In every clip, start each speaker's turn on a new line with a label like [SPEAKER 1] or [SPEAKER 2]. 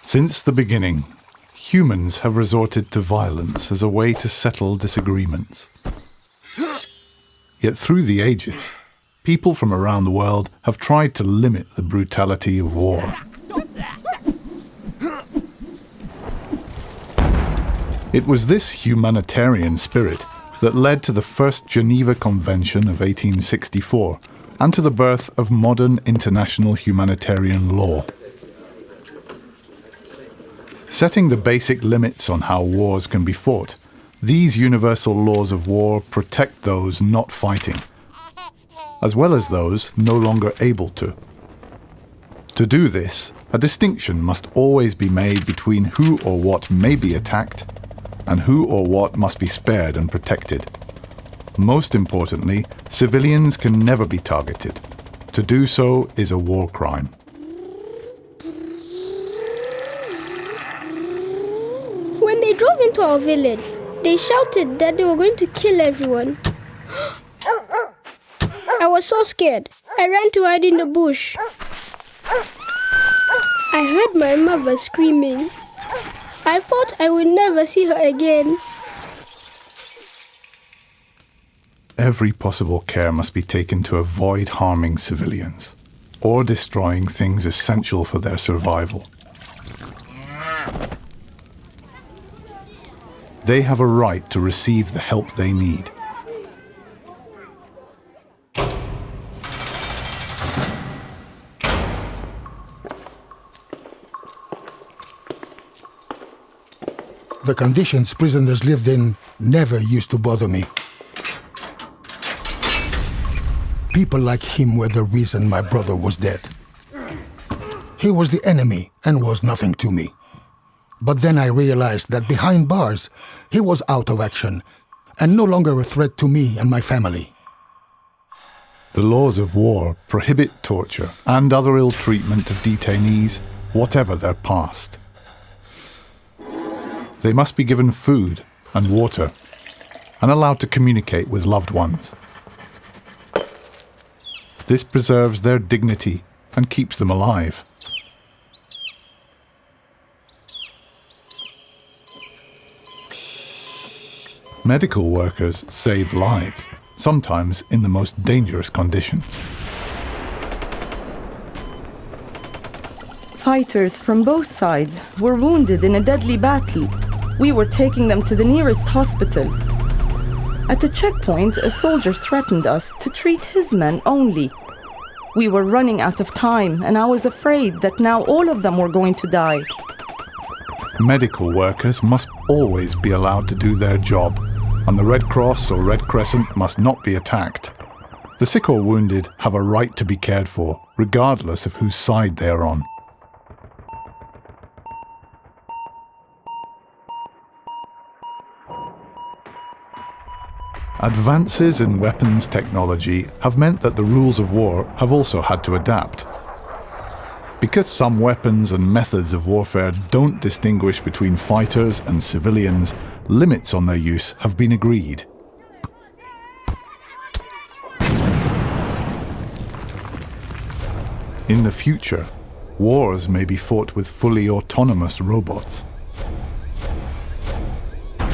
[SPEAKER 1] Since the beginning, humans have resorted to violence as a way to settle disagreements. Yet through the ages, people from around the world have tried to limit the brutality of war. It was this humanitarian spirit that led to the First Geneva Convention of 1864 and to the birth of modern international humanitarian law. Setting the basic limits on how wars can be fought, these universal laws of war protect those not fighting, as well as those no longer able to. To do this, a distinction must always be made between who or what may be attacked and who or what must be spared and protected. Most importantly, civilians can never be targeted. To do so is a war crime.
[SPEAKER 2] When they drove into our village, they shouted that they were going to kill everyone. I was so scared. I ran to hide in the bush. I heard my mother screaming. I thought I would never see her again.
[SPEAKER 1] Every possible care must be taken to avoid harming civilians or destroying things essential for their survival. They have a right to receive the help they need.
[SPEAKER 3] The conditions prisoners lived in never used to bother me. People like him were the reason my brother was dead. He was the enemy and was nothing to me. But then I realized that behind bars, he was out of action and no longer a threat to me and my family.
[SPEAKER 1] The laws of war prohibit torture and other ill treatment of detainees, whatever their past. They must be given food and water and allowed to communicate with loved ones. This preserves their dignity and keeps them alive. Medical workers save lives, sometimes in the most dangerous conditions.
[SPEAKER 4] Fighters from both sides were wounded in a deadly battle. We were taking them to the nearest hospital. At a checkpoint, a soldier threatened us to treat his men only. We were running out of time, and I was afraid that now all of them were going to die.
[SPEAKER 1] Medical workers must always be allowed to do their job, and the Red Cross or Red Crescent must not be attacked. The sick or wounded have a right to be cared for, regardless of whose side they are on. Advances in weapons technology have meant that the rules of war have also had to adapt. Because some weapons and methods of warfare don't distinguish between fighters and civilians, limits on their use have been agreed. In the future, wars may be fought with fully autonomous robots.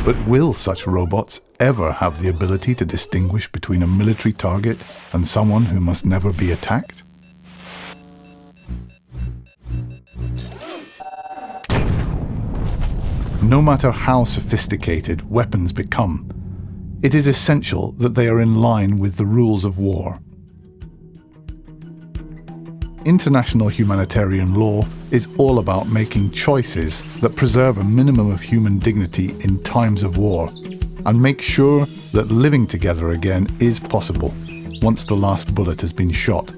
[SPEAKER 1] But will such robots ever have the ability to distinguish between a military target and someone who must never be attacked? No matter how sophisticated weapons become, it is essential that they are in line with the rules of war. International humanitarian law is all about making choices that preserve a minimum of human dignity in times of war and make sure that living together again is possible once the last bullet has been shot.